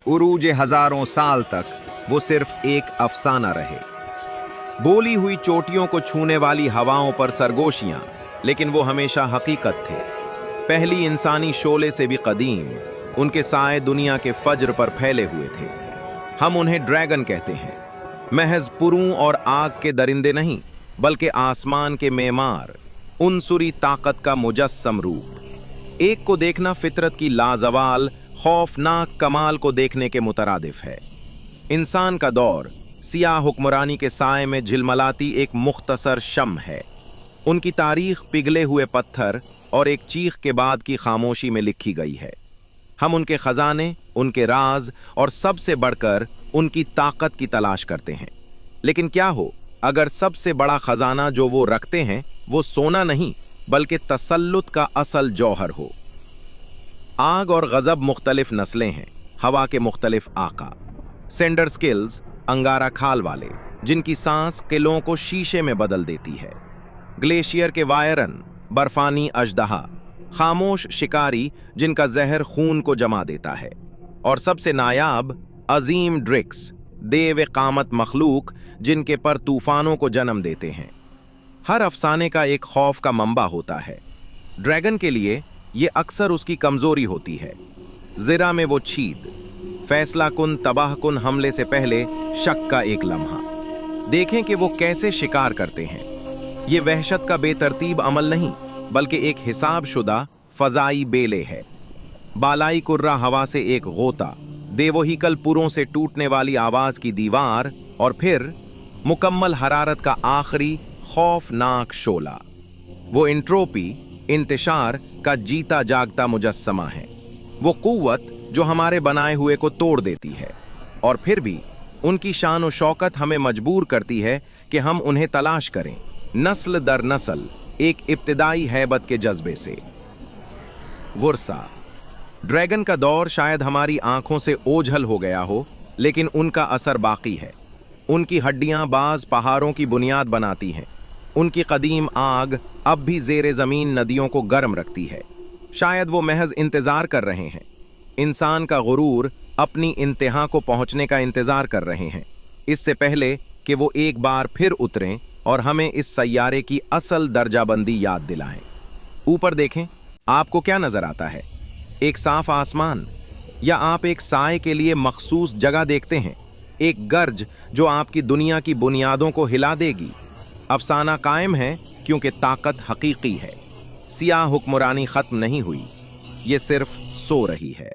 उरूज हजारों साल तक वो सिर्फ एक अफसाना रहे। बोली हुई चोटियों को छूने वाली हवाओं पर सरगोशियां, लेकिन वो हमेशा हकीकत थे। पहली इंसानी शोले से भी कदीम उनके साए दुनिया के फज्र पर फैले हुए थे। हम उन्हें ड्रैगन कहते हैं, महज पुरूं और आग के दरिंदे नहीं, बल्कि आसमान के मेमार, उनसुरी ताकत का मुजस्सम रूप। एक को देखना फितरत की लाजवाल खौफनाक कमाल को देखने के मुतरादिफ है। इंसान का दौर सियाह हुक्मरानी के साए में झिलमलाती एक मुख्तसर शम्ह है। उनकी तारीख पिघले हुए पत्थर और एक चीख के बाद की खामोशी में लिखी गई है। हम उनके खजाने, उनके राज और सबसे बढ़कर उनकी ताकत की तलाश करते हैं। लेकिन क्या हो अगर सबसे बड़ा खजाना जो वो रखते हैं वो सोना नहीं बल्कि तसल्लुत का असल जौहर हो। आग और गजब मुख्तलिफ नस्लें हैं, हवा के मुख्तलिफ आका। सेंडर स्किल्स अंगारा खाल वाले, जिनकी सांस किलों को शीशे में बदल देती है। ग्लेशियर के वायरन, बर्फानी अजदहा, खामोश शिकारी जिनका जहर खून को जमा देता है। और सबसे नायाब अजीम ड्रिक्स, देव कामत मखलूक जिनके पर तूफानों को जन्म देते हैं। हर अफसाने का एक खौफ का मंबा होता है। ड्रैगन के लिए ये अक्सर उसकी कमजोरी होती है। ज़िरा में वो छीद, फैसला कुन तबाह कुन हमले से पहले शक का एक लम्हा। देखें कि वो कैसे शिकार करते हैं। ये वहशत का बेतरतीब अमल नहीं बल्कि एक हिसाब शुदा फजाई बेले है। बालाई कुर्रा हवा से एक गोता, देवोहिकल पुरों से टूटने वाली आवाज की दीवार, और फिर मुकम्मल हरारत का आखिरी खौफनाक शोला। वो इंट्रोपी, इंतशार का जीता जागता मुजस्समा है। वो कुव्वत जो हमारे बनाए हुए को तोड़ देती है, और फिर भी उनकी शान और शौकत हमें मजबूर करती है कि हम उन्हें तलाश करें, नस्ल दर नस्ल, एक इब्तिदाई हैबत के जज्बे से। वुरसा ड्रैगन का दौर शायद हमारी आंखों से ओझल हो गया हो, लेकिन उनका असर बाकी है। उनकी हड्डियां बाज पहाड़ों की बुनियाद बनाती हैं। उनकी कदीम आग अब भी ज़ेरे ज़मीन नदियों को गर्म रखती है। शायद वो महज इंतज़ार कर रहे हैं, इंसान का गुरूर अपनी इंतहा को पहुंचने का इंतज़ार कर रहे हैं, इससे पहले कि वो एक बार फिर उतरें और हमें इस सैयारे की असल दर्जाबंदी याद दिलाएं। ऊपर देखें, आपको क्या नज़र आता है? एक साफ आसमान, या आप एक साए के लिए मखसूस जगह देखते हैं? एक गर्ज जो आपकी दुनिया की बुनियादों को हिला देगी? अफसाना कायम है क्योंकि ताकत हकीकी है। सियाह हुक्मरानी खत्म नहीं हुई, ये सिर्फ सो रही है।